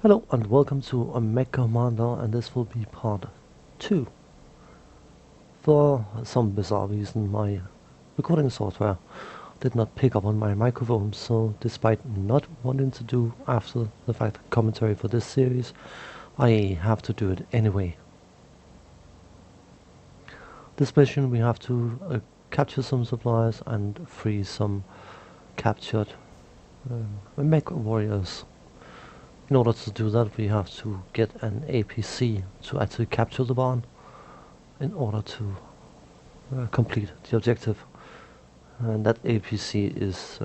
Hello and welcome to a Mech Commander, and this will be part 2. For some bizarre reason my recording software did not pick up on my microphone, so despite not wanting to do after the fact commentary for this series, I have to do it anyway. This mission we have to capture some supplies and free some captured Mech warriors. In order to do that, we have to get an APC to actually capture the barn in order to complete the objective. And that APC is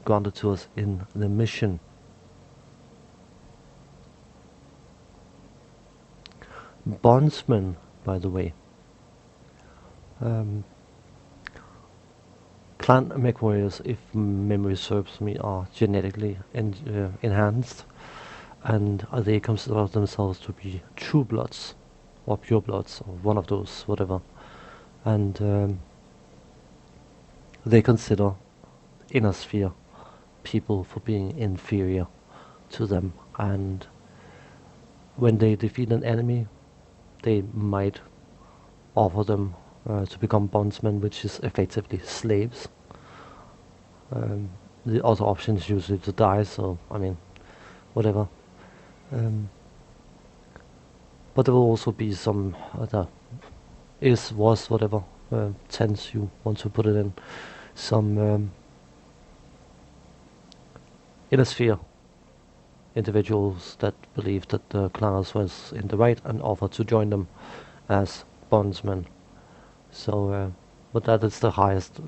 granted to us in the mission. Bondsmen, by the way. Clan mech warriors, if memory serves me, are genetically enhanced, and they consider themselves to be true bloods or pure bloods or one of those, whatever. And they consider inner sphere people for being inferior to them, and when they defeat an enemy they might offer them to become bondsmen, which is effectively slaves. The other option is usually to die, so I mean, whatever. But there will also be some other was whatever tense you want to put it in, some inner sphere individuals that believe that the class was in the right and offered to join them as bondsmen. So, but that is the highest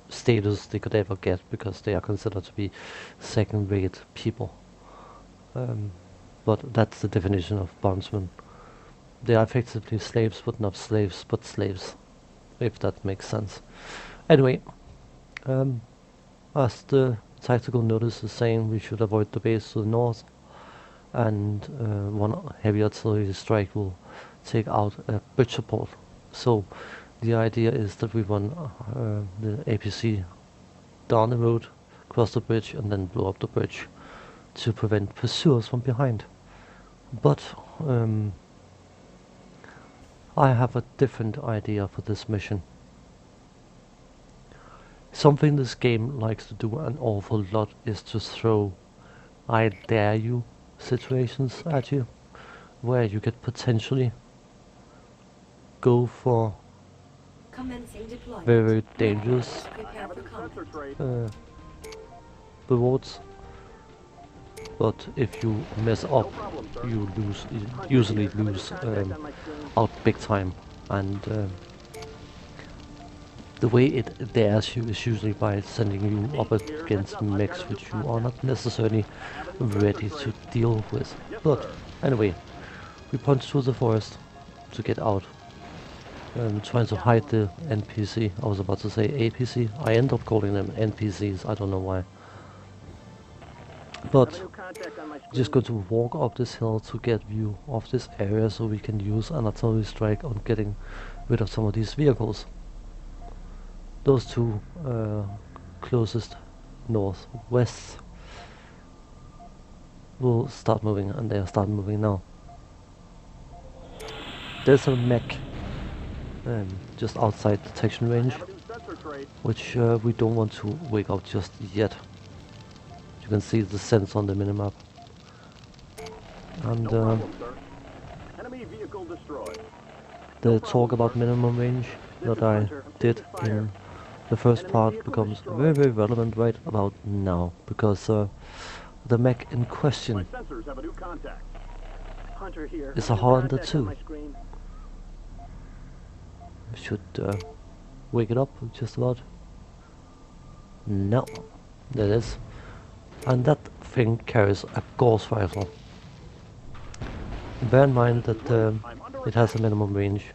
status they could ever get, because they are considered to be second-rate people. But that's the definition of bondsmen. They are effectively slaves, but not slaves, but slaves, if that makes sense. Anyway, as the tactical notice is saying, we should avoid the base to the north, and one heavy artillery strike will take out a bridge support. So the idea is that we run the APC down the road, cross the bridge, and then blow up the bridge to prevent pursuers from behind. But I have a different idea for this mission. Something this game likes to do an awful lot is to throw I dare you situations at you, where you could potentially go for very, very dangerous rewards. But if you mess up, you usually lose out big time. And the way it dares you is usually by sending you up against mechs which you are not necessarily ready to deal with. But anyway, we punch through the forest to get out. Trying to hide the NPC. I was about to say APC. I end up calling them NPCs, I don't know why. But just going to walk up this hill to get view of this area, so we can use an artillery strike on getting rid of some of these vehicles. Those two closest northwest will start moving, and they are starting moving now. There's a mech just outside detection range, which we don't want to wake up just yet. You can see the sense on the minimap. And the talk about minimum range that I did in the first part becomes very, very relevant right about now, because the mech in question is a Hunter 2. Should wake it up just about. No, there it is. And that thing carries a Gauss rifle. Bear in mind that it has a minimum range,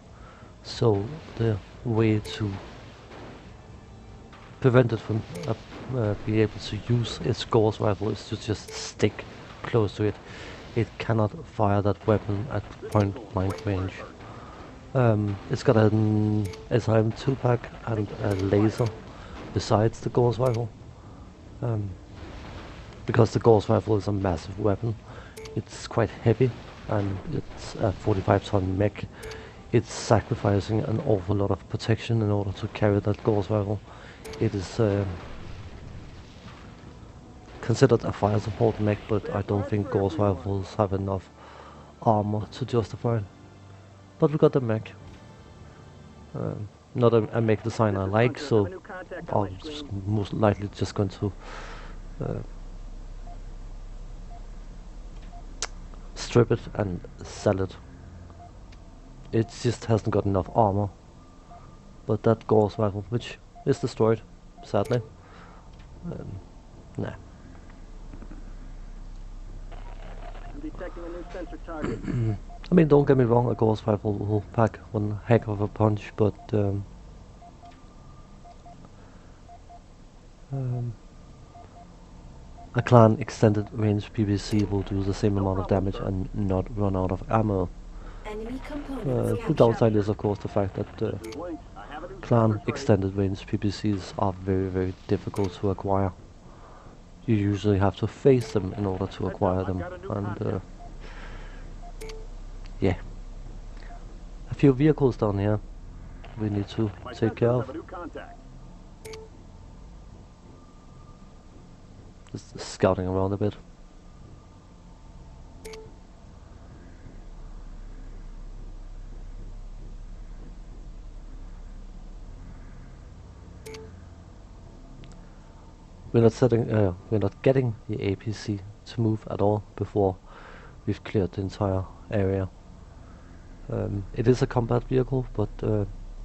so the way to prevent it from being able to use its Gauss rifle is to just stick close to it. It cannot fire that weapon at point blank range. It's got an SIM 2-pack and a laser besides the Gauss rifle. Because the Gauss rifle is a massive weapon, it's quite heavy, and it's a 45-ton mech. It's sacrificing an awful lot of protection in order to carry that Gauss rifle. It is considered a fire support mech, but I don't think Gauss rifles have enough armor to justify it. But we got the mech. Not a mech design I like, so I'm most likely just going to strip it and sell it. It just hasn't got enough armor. But that Gauss rifle, which is destroyed, sadly, nah. I'm detecting a new sensor target. I mean, don't get me wrong, a Gauss rifle will pack one heck of a punch, but a clan extended range PVC will do the same amount of damage and not run out of ammo. The downside is, of course, the fact that clan extended range PVCs are very, very difficult to acquire. You usually have to face them in order to acquire them, and yeah. A few vehicles down here we need to take care of. Just scouting around a bit. We're not getting the APC to move at all before we've cleared the entire area. It is a combat vehicle, but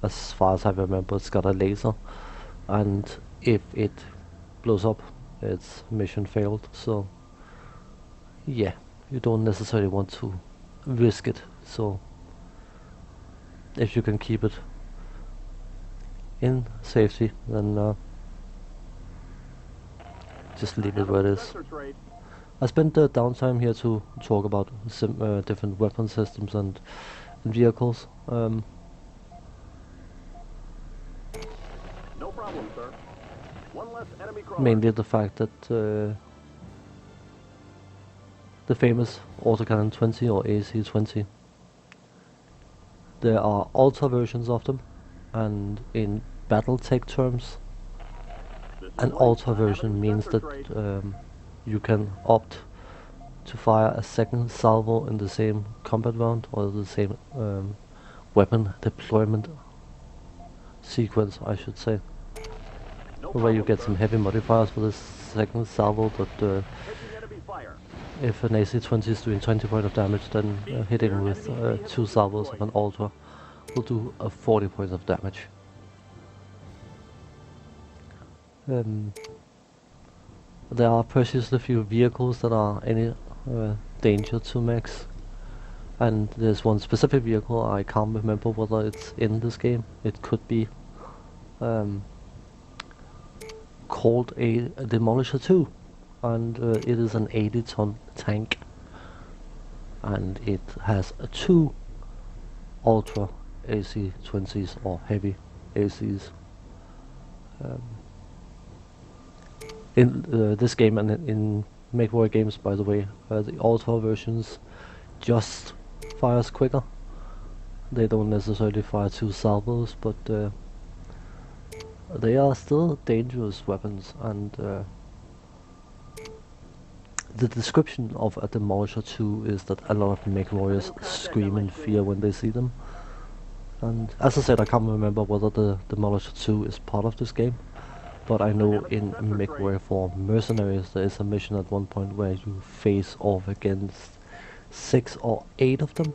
as far as I remember, it's got a laser, and if it blows up, its mission failed. So yeah, you don't necessarily want to risk it. So if you can keep it in safety, then just leave it where it is. I spent the downtime here to talk about different weapon systems and vehicles. No problem, sir. One less enemy crawler. Mainly the fact that the famous autocannon 20 or AC-20, there are ultra versions of them, and in BattleTech terms, an ultra version means that you can opt to fire a second salvo in the same combat round or the same weapon deployment sequence, I should say, where you get some heavy modifiers for this second salvo, but if an AC-20 is doing 20 points of damage, then hitting with 2 salvos of an ultra will do 40 points of damage. There are purchased a few vehicles that are any danger to mechs, and there's one specific vehicle, I can't remember whether it's in this game. It could be called a Demolisher 2, and it is an 80-ton tank, and it has 2 ultra AC-20s or heavy ACs. In this game and in Mech Warrior games, by the way, the ultra versions just fires quicker. They don't necessarily fire 2 salvos, but they are still dangerous weapons, and the description of a Demolisher 2 is that a lot of Mech Warriors scream in fear when they see them. And as I said, I can't remember whether the Demolisher 2 is part of this game, but I know in Mech Warrior 4 Mercenaries there is a mission at one point where you face off against 6 or 8 of them.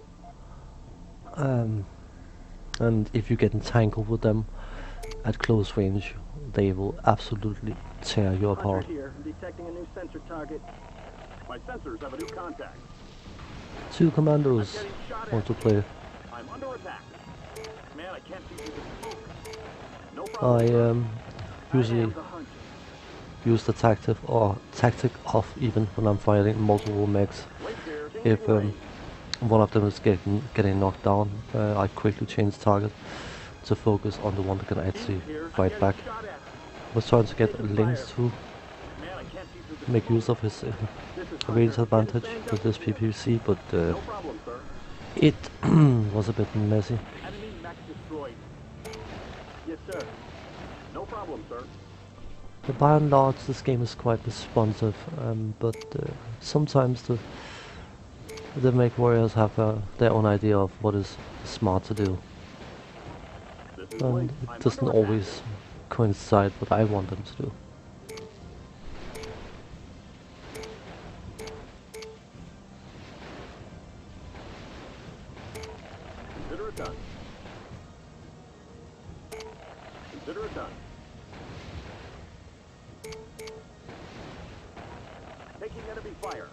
And if you get entangled with them at close range, they will absolutely tear you apart. Here. I'm detecting a new sensor target. My sensors have a new contact. 2 commandos want to play. I'm under attack. Man, I can't see through the smoke. No problem. I usually use the tactic off even when I'm fighting multiple mechs. If one of them is getting knocked down, I quickly change target to focus on the one that can actually fight back. I was trying to get links to make use of his This is range Hunter. Getting advantage banged with up this today. PPC, but No problem, sir. it was a bit messy. Enemy mech destroyed. Yes, sir. No problem, sir. But by and large, this game is quite responsive, but sometimes the Mech Warriors have their own idea of what is smart to do, This is and Blake. I'm it doesn't under attack. always coincide what I want them to do. Consider it done. Consider it done. Taking enemy fire.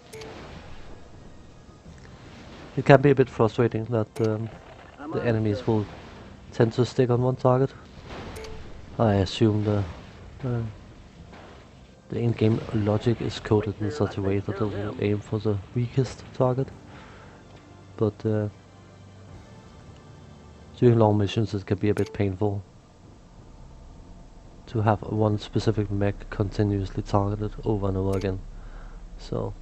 It can be a bit frustrating that I'm the on it, enemies sir. will tend to stick on one target. I assume uh, the in-game logic is coded in such a way that it will aim for the weakest target. But during long missions it can be a bit painful to have one specific mech continuously targeted over and over again. So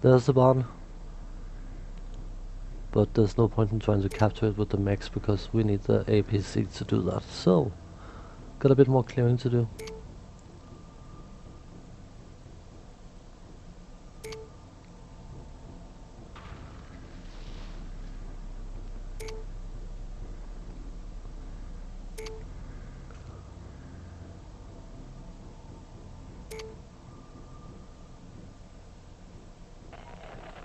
there's the barn, but there's no point in trying to capture it with the mechs because we need the APC to do that. So got a bit more clearing to do.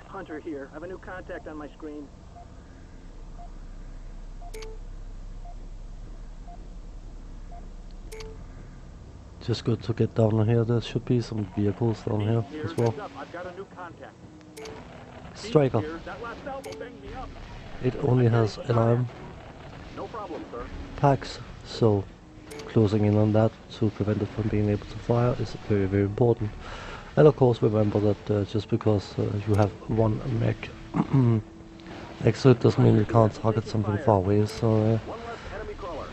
Hunter here. I have a new contact on my screen. Just good to get down here. There should be some vehicles down here Here, as well. heads up. I've got a new contact. Striker. Here. That last elbow banged me up. It only has an arm No problem, sir. packs, so closing in on that to prevent it from being able to fire is very, very important. And of course remember that just because you have one mech exit doesn't mean you can't target something far away, so One less enemy crawler.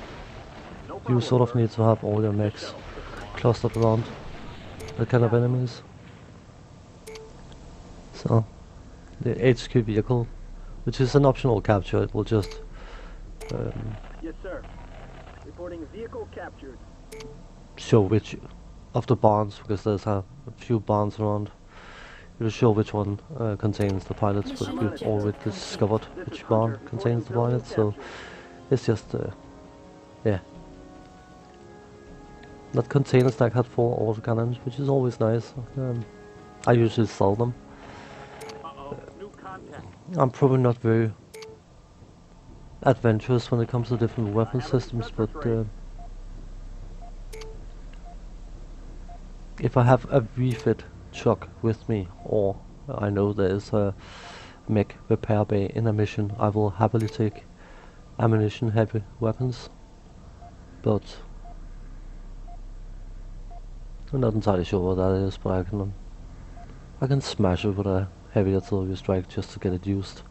No problem, you sort of sir. need to have all your mechs clustered around that kind of enemies. So the HQ vehicle, which is an optional capture, it will just Yes, sir. Reporting vehicle captured. show which of the barns, because there's a few barns around. It will show which one contains the pilots, but we've already discovered which barn contains the pilots, so it's just, yeah. That container stack had 4 autocannons, which is always nice. I usually sell them. Uh-oh. New contact. I'm probably not very adventurous when it comes to different weapon systems, but if I have a refit truck with me, or I know there is a mech repair bay in a mission, I will happily take ammunition heavy weapons, but I'm not entirely sure what that is, but I can smash it with a heavy artillery strike just to get it used.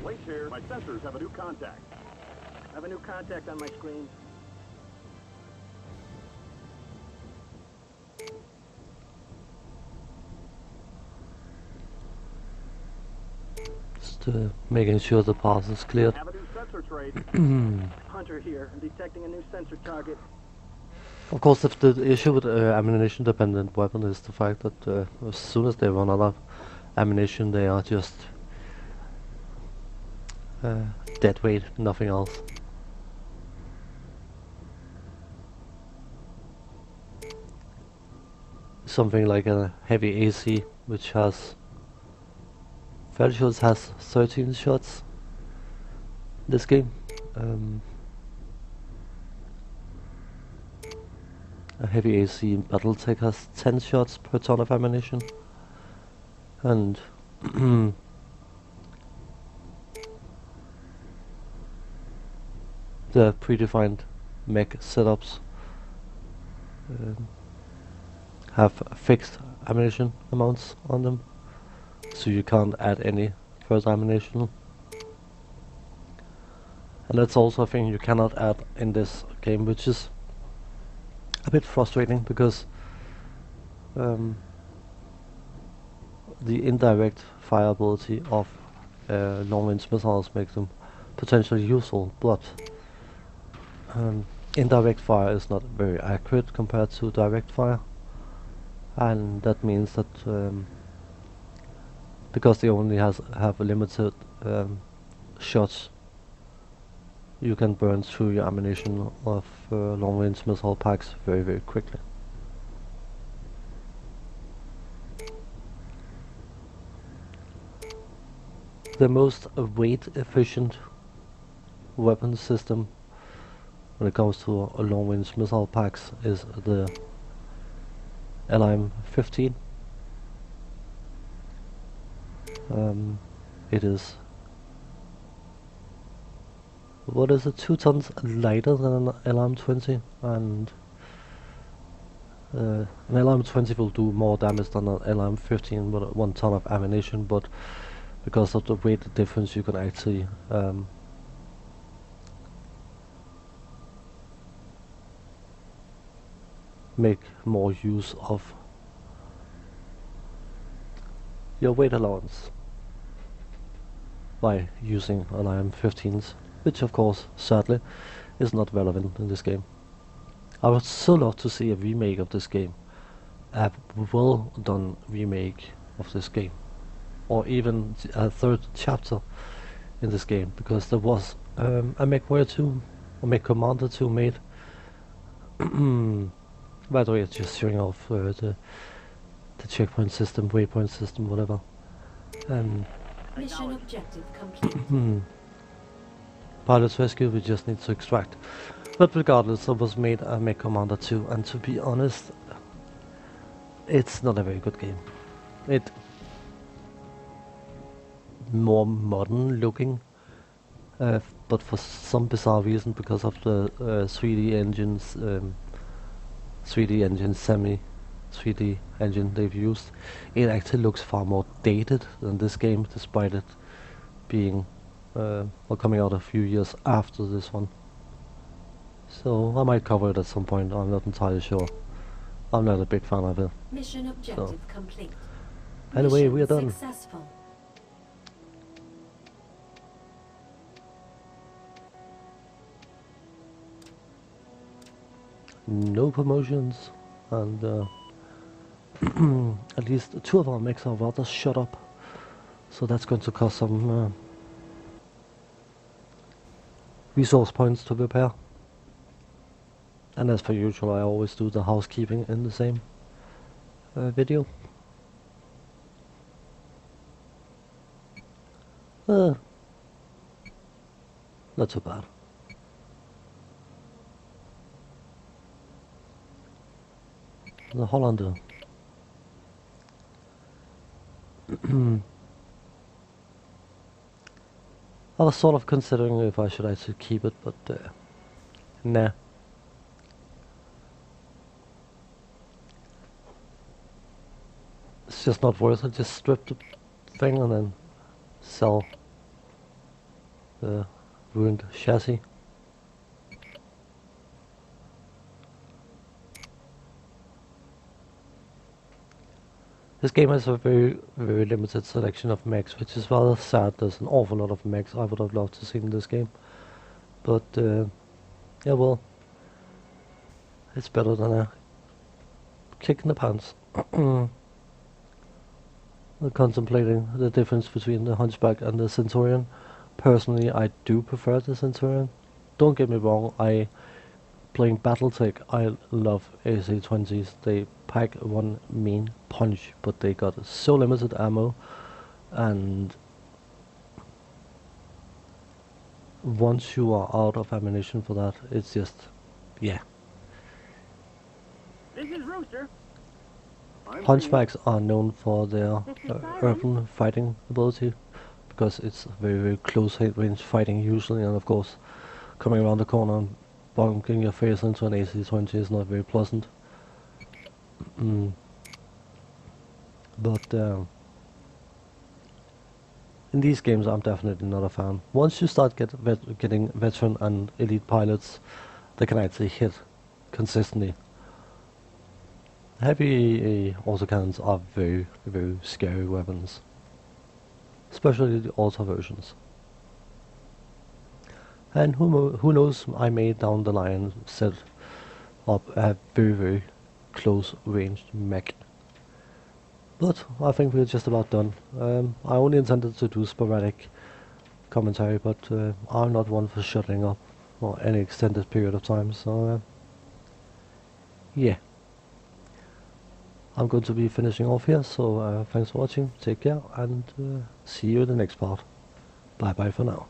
Wait here. My sensors have a new contact. I have a new contact on my screen. Just making sure the path is cleared. Have a new sensor trade. Hunter here. I'm detecting a new sensor target. Of course, if the issue with ammunition dependent weapon is the fact that as soon as they run out of ammunition, they are just dead weight, nothing else. Something like a heavy AC, which has fairly sure it has 13 shots. This game. A heavy AC in BattleTech has 10 shots per ton of ammunition, and the predefined mech setups um, have fixed ammunition amounts on them, so you can't add any further ammunition. And that's also a thing you cannot add in this game, which is a bit frustrating because um, the indirect fire ability of long-range missiles makes them potentially useful, but indirect fire is not very accurate compared to direct fire, and that means that because they only have a limited shots, you can burn through your ammunition of long-range missile packs very, very quickly. The most weight-efficient weapon system when it comes to long-range missile packs is the LM-15. It is, what is it, 2 tons lighter than an LM-20, and an LM-20 will do more damage than an LM-15 with 1 ton of ammunition, but because of the weight difference you can actually make more use of your weight allowance by using LM-15s, which of course sadly is not relevant in this game. I would so love to see a remake of this game, a well done remake of this game, or even a third chapter in this game, because there was a Mech Warrior 2, or Mech Commander 2 made. By the way, it's just showing off the checkpoint system, waypoint system, whatever. Mission objective complete. Pilot's rescue, we just need to extract. But regardless, it was made a Mech Commander 2, and to be honest, it's not a very good game. It's more modern looking, but for some bizarre reason, because of the 3D engines, 3D engine, semi-3D engine they've used, it actually looks far more dated than this game, despite it being coming out a few years after this one. So I might cover it at some point, I'm not entirely sure. I'm not a big fan of it. Mission objective complete. Anyway, Mission we are done. Successful. No promotions, and at least 2 of our mechs are rather shut up, so that's going to cost some resource points to repair. And as per usual, I always do the housekeeping in the same video. Not so bad. The Hollander. I was sort of considering if I should actually keep it, but nah. It's just not worth it. Just strip the thing and then sell the ruined chassis. This game has a very, very limited selection of mechs, which is rather sad. There's an awful lot of mechs I would have loved to see in this game. But, yeah, well, it's better than a kick in the pants. Contemplating the difference between the Hunchback and the Centurion. Personally, I do prefer the Centurion. Don't get me wrong, playing Battletech, I love AC-20s. They pack one mean punch, but they got so limited ammo, and once you are out of ammunition for that, it's just, yeah. This is Rooster. Hunchbacks are known for their urban fighting ability, because it's very, very close range fighting usually, and of course, coming around the corner and bonking your face into an AC-20 is not very pleasant. Mm. But in these games, I'm definitely not a fan. Once you start getting veteran and elite pilots, they can actually hit consistently. Heavy autocannons are very, very scary weapons, especially the auto versions. And who knows, I may down the line set up a very, very close ranged mech. But I think we're just about done. I only intended to do sporadic commentary, but I'm not one for shutting up for any extended period of time, so yeah. I'm going to be finishing off here, so thanks for watching, take care, and see you in the next part. Bye bye for now.